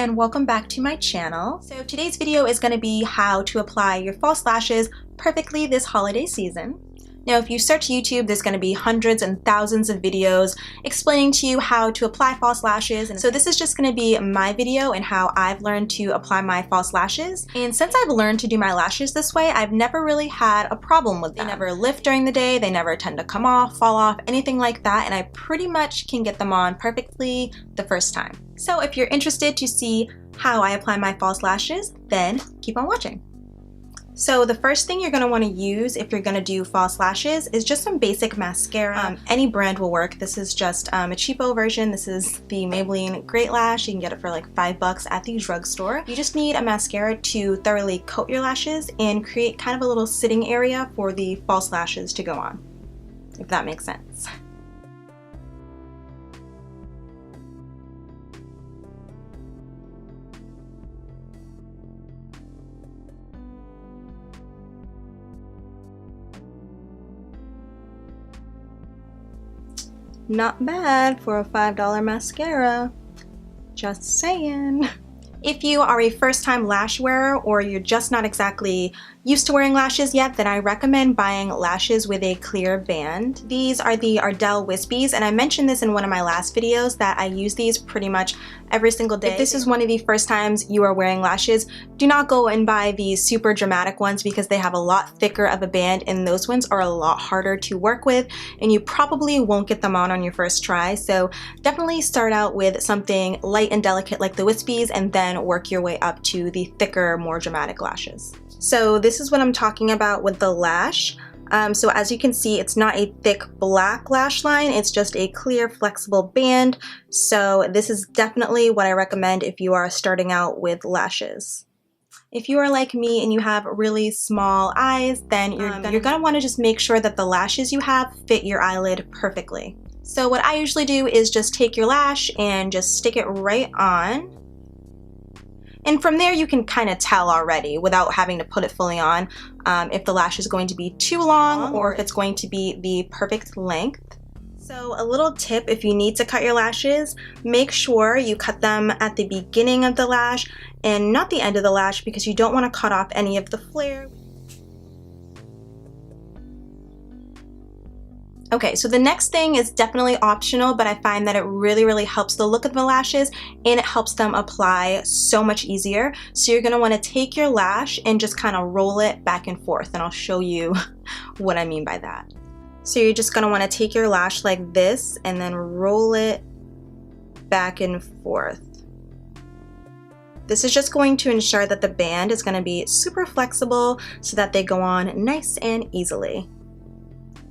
and welcome back to my channel. So today's video is going to be how to apply your false lashes perfectly this holiday season. Now if you search YouTube, there's going to be hundreds and thousands of videos explaining to you how to apply false lashes, and so this is just going to be my video and how I've learned to apply my false lashes. And since I've learned to do my lashes this way, I've never really had a problem with them. They never lift during the day, they never tend to come off, fall off, anything like that, and I pretty much can get them on perfectly the first time. So if you're interested to see how I apply my false lashes, then keep on watching. So the first thing you're going to want to use if you're going to do false lashes is just some basic mascara. Any brand will work. This is just a cheapo version. This is the Maybelline Great Lash. You can get it for like $5 at the drugstore. You just need a mascara to thoroughly coat your lashes and create kind of a little sitting area for the false lashes to go on, if that makes sense. Not bad for a $5 mascara, just saying. If you are a first-time lash wearer or you're just not exactly used to wearing lashes yet, then I recommend buying lashes with a clear band. These are the Ardell Wispies, and I mentioned this in one of my last videos that I use these pretty much every single day. If this is one of the first times you are wearing lashes, do not go and buy these super dramatic ones because they have a lot thicker of a band, and those ones are a lot harder to work with, and you probably won't get them on your first try. So definitely start out with something light and delicate like the Wispies, and then work your way up to the thicker, more dramatic lashes. So this is what I'm talking about with the lash. So as you can see, it's not a thick black lash line, it's just a clear, flexible band. So this is definitely what I recommend if you are starting out with lashes. If you are like me and you have really small eyes, then you're gonna wanna just make sure that the lashes you have fit your eyelid perfectly. So what I usually do is just take your lash and just stick it right on. And from there you can kind of tell already without having to put it fully on if the lash is going to be too long or if it's going to be the perfect length. So a little tip, if you need to cut your lashes, make sure you cut them at the beginning of the lash and not the end of the lash because you don't want to cut off any of the flare. Okay, so the next thing is definitely optional, but I find that it really helps the look of the lashes and it helps them apply so much easier. So you're gonna wanna take your lash and just kind of roll it back and forth, and I'll show you what I mean by that. So you're just gonna wanna take your lash like this and then roll it back and forth. This is just going to ensure that the band is gonna be super flexible so that they go on nice and easily.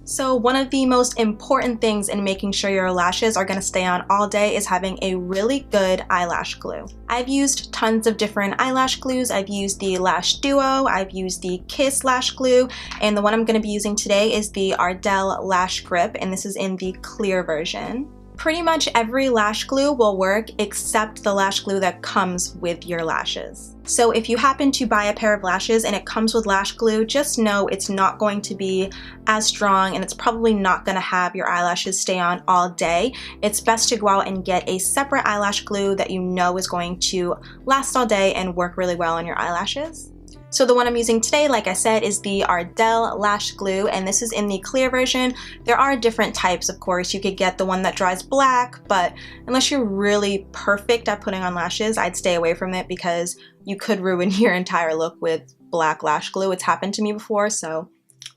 So one of the most important things in making sure your lashes are going to stay on all day is having a really good eyelash glue. I've used tons of different eyelash glues. I've used the Lash Duo, I've used the Kiss Lash Glue, and the one I'm going to be using today is the Ardell Lash Grip, and this is in the clear version. Pretty much every lash glue will work except the lash glue that comes with your lashes. So if you happen to buy a pair of lashes and it comes with lash glue, just know it's not going to be as strong and it's probably not going to have your eyelashes stay on all day. It's best to go out and get a separate eyelash glue that you know is going to last all day and work really well on your eyelashes. So the one I'm using today, like I said, is the Ardell Lash Glue, and this is in the clear version. There are different types, of course. You could get the one that dries black, but unless you're really perfect at putting on lashes, I'd stay away from it because you could ruin your entire look with black lash glue. It's happened to me before, so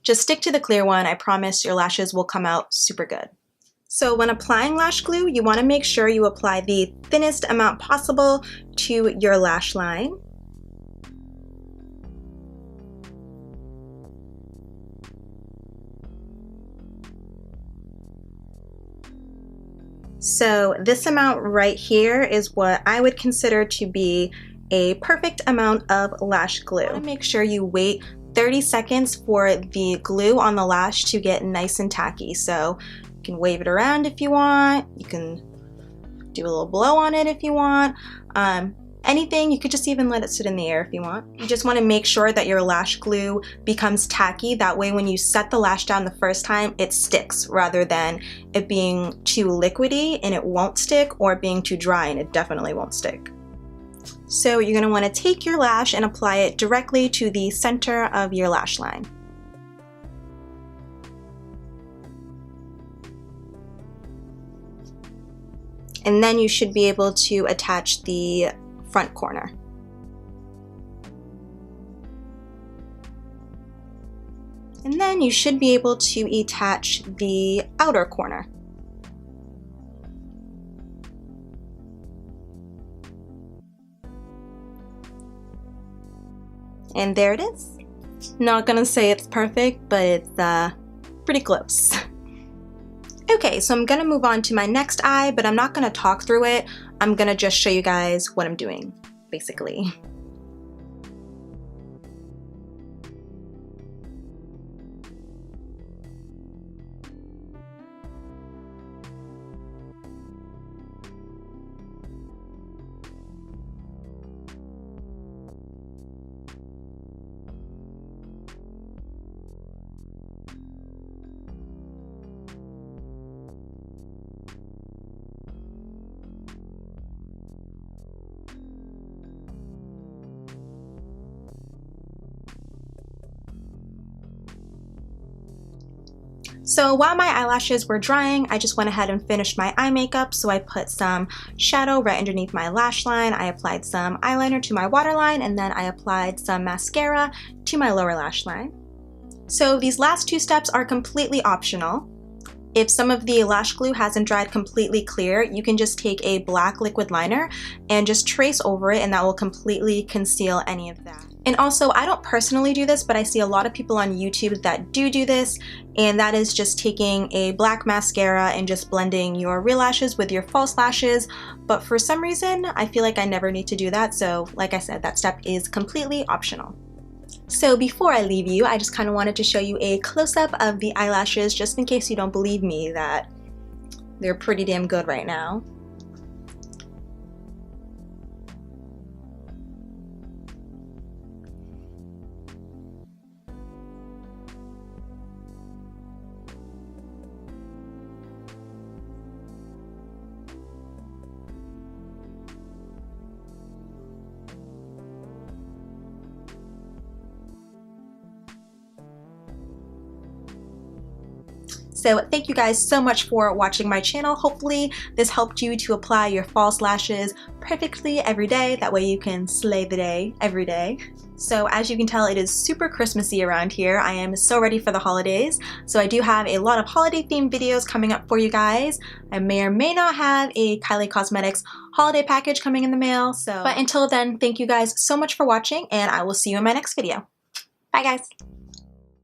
just stick to the clear one. I promise your lashes will come out super good. So when applying lash glue, you want to make sure you apply the thinnest amount possible to your lash line. So this amount right here is what I would consider to be a perfect amount of lash glue. You want to make sure you wait 30 seconds for the glue on the lash to get nice and tacky. So you can wave it around if you want, you can do a little blow on it if you want. anything. You could just even let it sit in the air if you want. You just want to make sure that your lash glue becomes tacky. That way when you set the lash down the first time, it sticks, rather than it being too liquidy and it won't stick, or being too dry and it definitely won't stick. So you're going to want to take your lash and apply it directly to the center of your lash line. And then you should be able to attach the front corner. And then you should be able to attach the outer corner. And there it is. Not gonna say it's perfect, but it's pretty close. Okay, so I'm gonna move on to my next eye, but I'm not gonna talk through it. I'm gonna just show you guys what I'm doing, basically. So while my eyelashes were drying, I just went ahead and finished my eye makeup. So I put some shadow right underneath my lash line, I applied some eyeliner to my waterline, and then I applied some mascara to my lower lash line. So these last two steps are completely optional. If some of the lash glue hasn't dried completely clear, you can just take a black liquid liner and just trace over it, and that will completely conceal any of that. And also, I don't personally do this, but I see a lot of people on YouTube that do this, and that is just taking a black mascara and just blending your real lashes with your false lashes. But for some reason, I feel like I never need to do that, so like I said, that step is completely optional. So before I leave you, I just kind of wanted to show you a close-up of the eyelashes just in case you don't believe me that they're pretty damn good right now. So thank you guys so much for watching my channel. Hopefully this helped you to apply your false lashes perfectly every day. That way you can slay the day every day. So as you can tell, it is super Christmassy around here. I am so ready for the holidays. So I do have a lot of holiday themed videos coming up for you guys. I may or may not have a Kylie Cosmetics holiday package coming in the mail. But until then, thank you guys so much for watching, and I will see you in my next video. Bye guys.